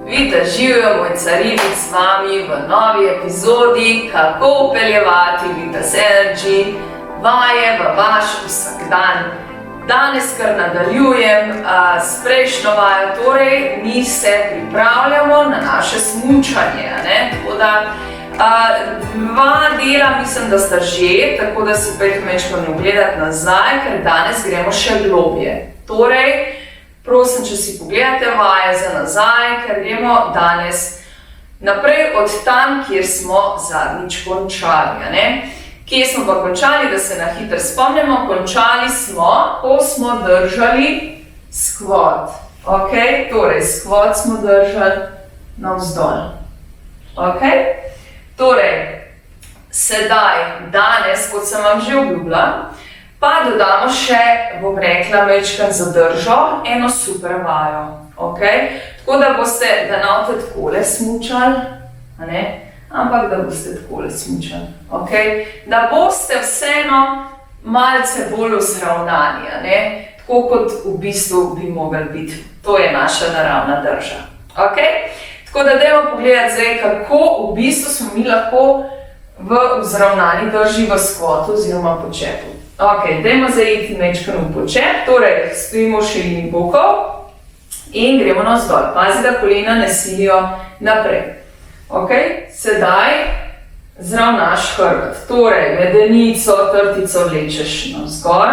Vita živijo, Mojca Ribič z vami v novi epizodi Kako upeljevati Vitas Energy vaje v vaš vsakdan. Danes kar nadaljujem s prejšnjo vajo, torej mi se pripravljamo na naše smučanje. Tako da dva dela mislim, da sta že, tako da si pojete mečkami ogledati nazaj, ker danes gremo še globje. Torej, prosim, če si pogledate vaje za nazaj, ker gremo danes naprej od tam, kjer smo zadnjič končali. Kje smo pa končali, da se na hitro spomnimo? Končali smo, ko smo držali skvot. Torej, skvot smo držali navzdol. Torej, sedaj, danes, kot sem vam že obljubila, pa dodamo še, bom rekla, mečkan za držo, eno super vajo. Tako da boste, da ne boste takole smučali, ampak da boste takole smučali. Da boste vseeno malce bolj vzravnani, tako kot v bistvu bi mogli biti. To je naša naravna drža. Tako da dajmo pogledati zdaj, kako v bistvu smo mi lahko v vzravnani drži v skvotu oziroma počepu. Dajmo zdaj iti mečkano v počep, torej stojimo v širini bokov in gremo navzdol. Pazi, da kolena ne silijo naprej. Sedaj zravnaš hrbet, torej medenico, trtico vlečeš navzgor,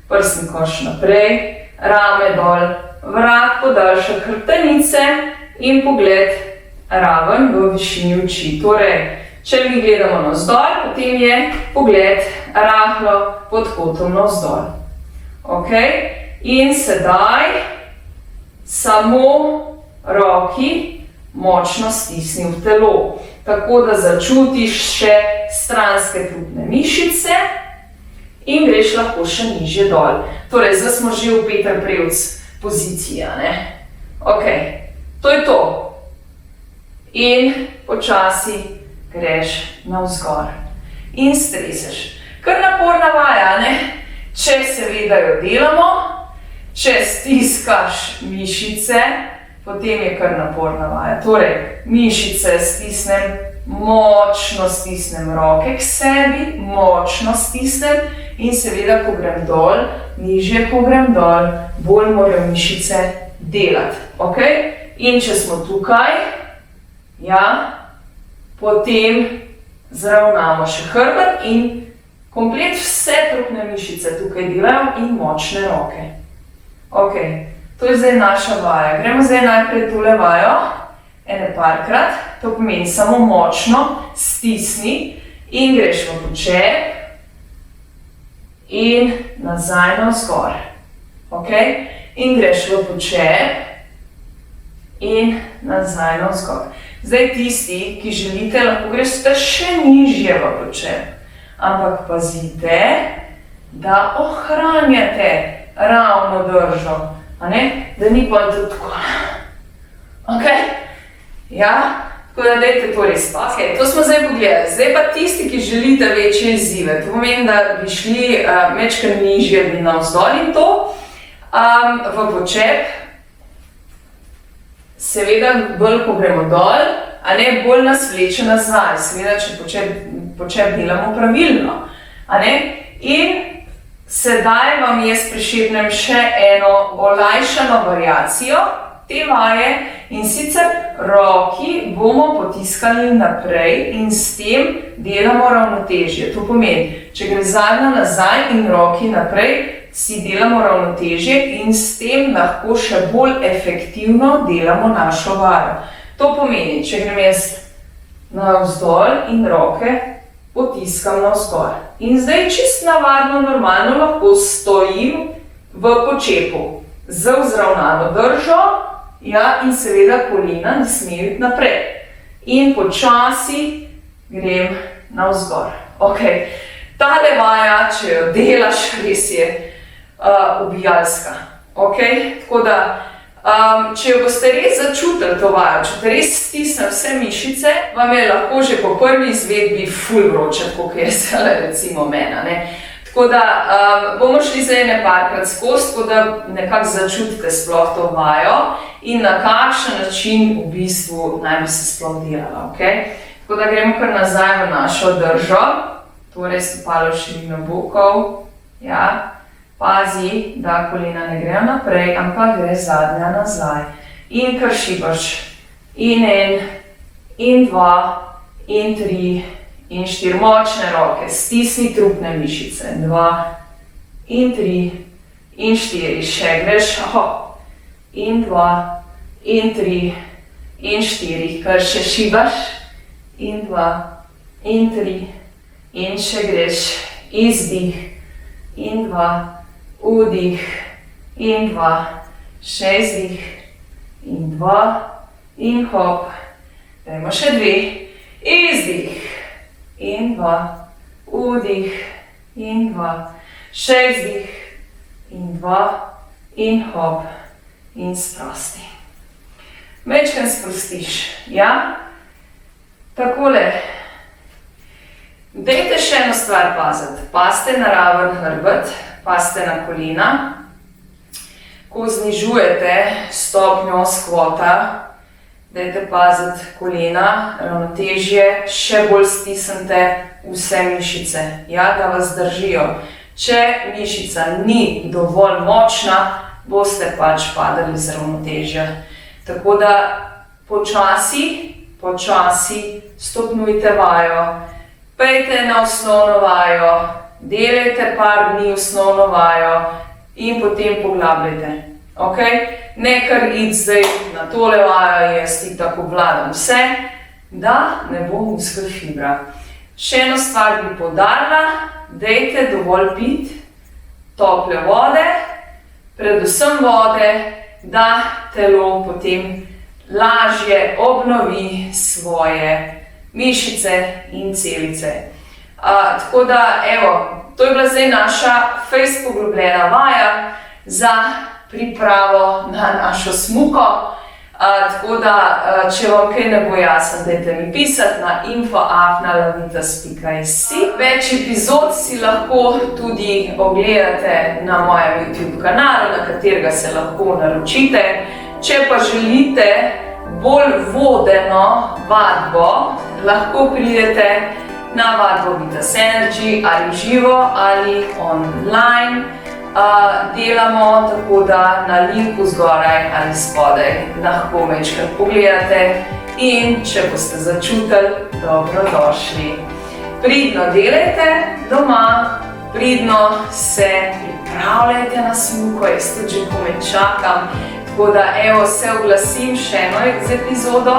prsni koš naprej, rame dol, vrat podaljša hrbtenice in pogled raven v višini oči. Torej, če mi gledamo navzdol, potem je pogled rahlo pod kotom navzdol. In sedaj samo roki močno stisni v telo, tako da začutiš še stranske trupne mišice in greš lahko še nižje dol. Torej, zdaj smo že v Peter Prevc poziciji. To je to. In počasi greš navzgor in streseš. Kar naporna vaja, Če seveda jo delamo, če stiskaš mišice, potem je kar naporna vaja. Torej, mišice stisnem, močno stisnem roke k sebi, močno stisnem in seveda, ko grem dol, nižje, ko grem dol, bolj morajo mišice delati. In če smo tukaj, potem zravnamo še hrbet in komplet vse trupne mišice tukaj delajo in močne roke. To je zdaj naša vaja. Gremo zdaj najprej tole vajo, ene parkrat, to pomeni samo močno stisni in greš v počep in nazaj navzgor. In greš v počep in nazaj navzgor. Zdaj tisti, ki želite, lahko greste še nižje v počep. Ampak pazite, da ohranjate ravno držo, da ni pa tudi tako. Tako da dajte to res pa. To smo zdaj pogledali. Zdaj pa tisti, ki želite večje izzive. To pomeni, da bi šli mečkar nižje navzdol in to v počep. Seveda, bolj ko gremo dol, bolj nas vleče nazaj. Seveda, če počep delamo pravilno. In sedaj vam jaz prišepnem še eno olajšano variacijo te vaje in sicer roki bomo potiskali naprej in s tem delamo ravnotežje. To pomeni, če gre zadnja nazaj in roki naprej, si delamo ravnotežje in s tem lahko še bolj efektivno delamo našo vajo. To pomeni, če grem jaz navzdol in roke potiskam navzgor. In zdaj čisto navadno, normalno lahko stojim v počepu z vzravnano držo in seveda kolena ne smejo iti naprej. In počasi grem navzgor. Tale vaja, če jo delaš, res je ubijalska. Tako da, če jo boste res začutili to vajo, če te res stisne vse mišice, vam je lahko že po prvi izvedbi ful vroče, kot je recimo mene. Tako da bomo šli zdaj nekajkrat skozi, tako da nekako začutite sploh to vajo in na kakšen način v bistvu naj bi se sploh delala, ok? Tako da gremo kar nazaj v našo držo, torej stopalo v širino bokov, ja. Pazi, da kolena ne grejo naprej, ampak gre zadnja nazaj. In kar šibaš. In 1, in 2, in 3, in 4. Močne roke, stisni trupne mišice. 2, in 3, in 4. Še greš. In 2, in 3, in 4. Kar še šibaš. In 2, in 3, in še greš. Izdih. In 2, vdih. In 2, še izdih. In 2, in hop. Dajmo še 2. Izdih. In 2, vdih. In 2, še izdih. In 2, in hop. In sprosti. Majčkeno sprostiš, ja? Takole. Dajte še eno stvar paziti. Pazite na raven hrbet, pazite na kolena. Ko znižujete stopnjo skvota, dajte paziti kolena, ravnotežje, še bolj stisnite vse mišice, ja, da vas držijo. Če mišica ni dovolj močna, boste pač padali z ravnotežja. Tako da počasi stopnjujte vajo, pejte na osnovno vajo, delajte par dni osnovno vajo in potem poglabljajte. Okay? Ne kar iti zdaj na tole vajo, jaz ti tako vladam vse, da ne bo muskel fibra. Še eno stvar bi poudarila, dajte dovolj piti tople vode, predvsem vode, da telo potem lažje obnovi svoje mišice in celice. Tako da, evo, to je bila zdaj naša fejst poglobljena vaja za pripravo na našo smuko. Tako da, če vam kaj ne bo jasno, dajte mi pisati na info@lavitas.si. Več epizod si lahko tudi ogledate na mojem YouTube kanalu, na katerega se lahko naročite. Če pa želite bolj vodeno vadbo, lahko pridete na vadbo Vitas Energy ali živo ali online. Delamo tako, da na linku zgoraj ali spodaj lahko večkrat pogledate in če boste začutili, dobrodošli. Pridno delajte doma, pridno se pripravljajte na smuko, jaz tudi že komaj čakam. Tako da, evo, se oglasim še eno epizodo,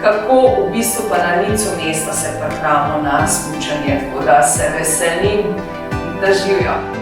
kako v bistvu pa na licu mesta se pripravimo na smučanje. Tako da se veselim, da živijo.